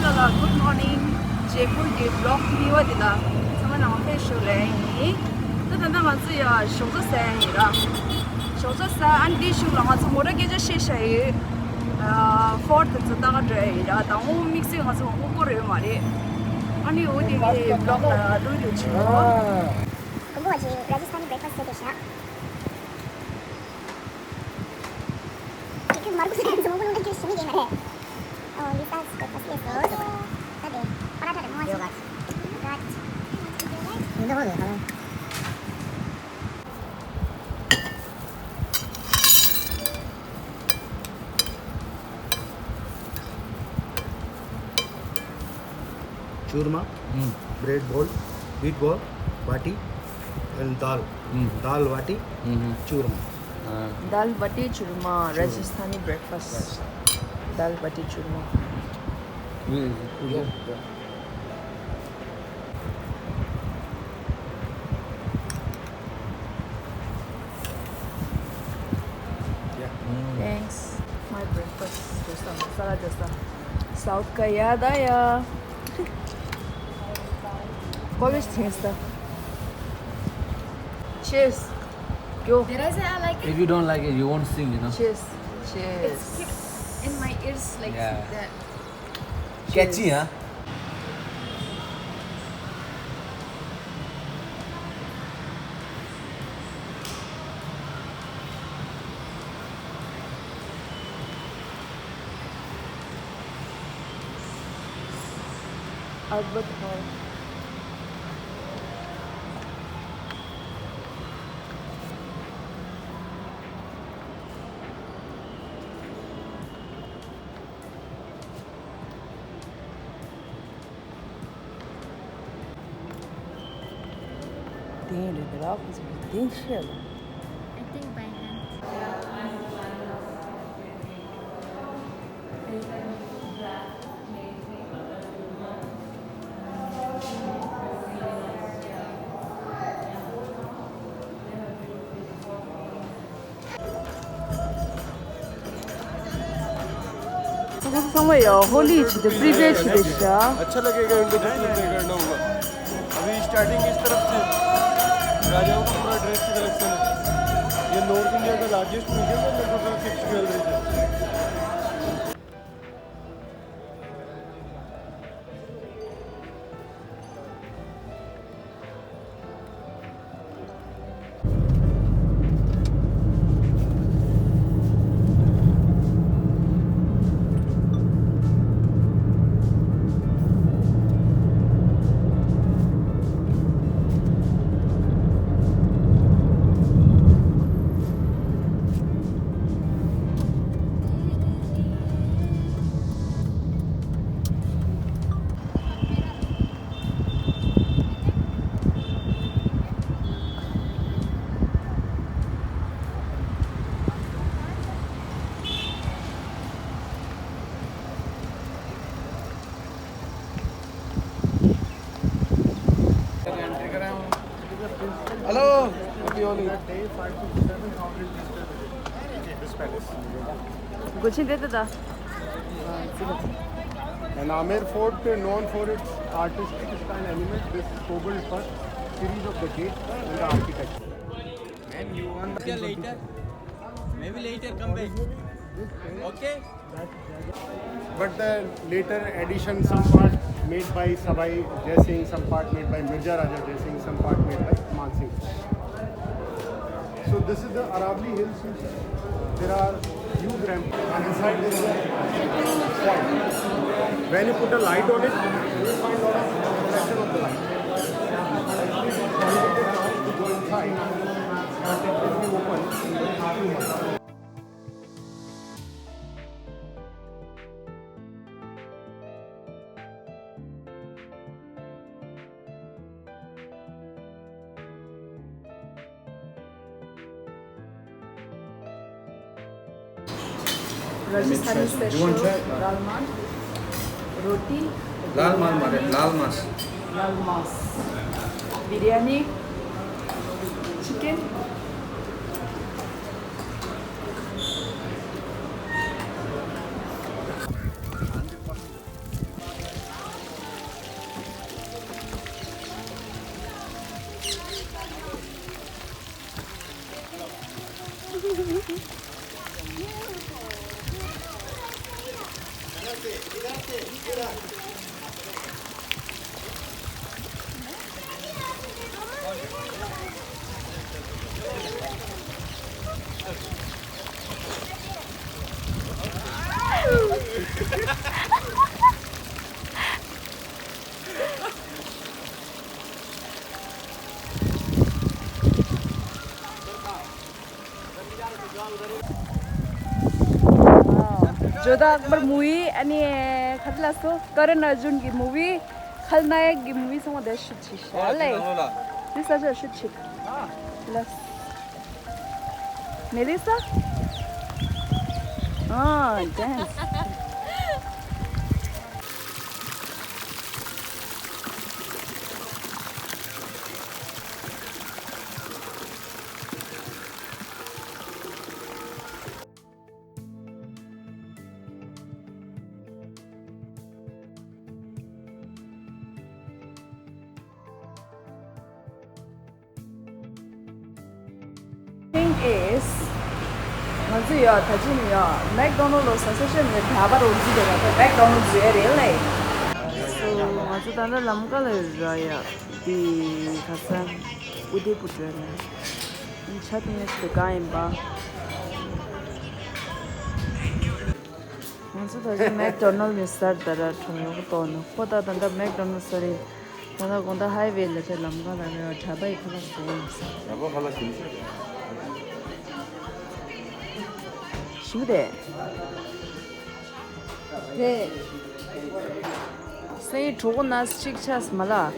Good morning. Jaipur के block में वो दिला. समय नाम पे शो ले. तो तंदा मज़े या शो तो सही है. शो तो सही. अंडी शो लगा तो मोरा के जो शेष है. Fort तो तंगा जो है. तो वो mixing मज़े वो को रहे हमारे. अन्य वो दिले block ला दो जो चीज़. 그거 아직 라지스타니 브레이크파스트 디시나? 이렇게 말고 그냥 좀 먹는 게 심이 되네. 리사스 브레이크파스트 있어. 근데 파라타를 뭐 하지? 갓. 이거 뭐래? 하나. Churma, bread ball, wheat ball, baati and dal. Dal bati, churma. Dal bati churma, Rajasthani breakfast. Dal bati churma. Thanks. My breakfast. Dosa, masala dosa. South ka yaad aaya. College taste. Cheers. Go. Did I say I like it? If you don't like it, you won't sing, you know. Cheers. Cheers. It's kept in my ears like Yeah. that. Catchy, huh? Albert Hall. Damn, the office is ridiculous. I think by hand. somewhere Holi छिटे previous छिटे शा अच्छा लगेगा इनको जितना पे करना होगा अभी स्टार्टिंग इस तरफ से राजाओं का पूरा ड्रेस की कलेक्शन है ये नॉर्थ इंडिया का लार्जेस्ट म्यूजियम है मेरे को 6 गैलरी है Hello. Happy Holi. This palace. कुछ नहीं देता था And Amer Fort, known for its artistic style element, this cobbled first series of the gate and the architecture. Man, you want later? Maybe later come back. Okay? But the later addition, some part made by Sabai Jaising, some part made by Mirza Raja Jaising, some part made by Man Singh. So this is the Aravali Hills. There are huge ramps and inside there is a point. When you put a light on it, you will find a lot of reflection of the light. Actually, it is prohibited now to go inside, but it will be open in the few months. Rajasthani special dal maan, roti, Lal mal mare, lal mas. lal mas, biryani, chicken. Jodha Akbar movie आणि खतला सो करण अर्जुन की movie खलनायक की movie समोर देश शुची शाले दिसा जो शुची लस Melissa dance thing is 맞아요 다짐이요 맥도날드 사세션에 다바로 오지더라 맥도날드 제레래 so 아주 단을 남가를 줘야 이 가서 우디 부드러네 이 차트에서 가임 봐 맞아 다시 맥도날드 스타트라 통역도 보다 단다 맥도날드 소리 나가 건다 하이웨이를 제 남가를 잡아이 클래스 여보 갈라 김치. 시우대 네 세이 조건 나스 칙차스 말라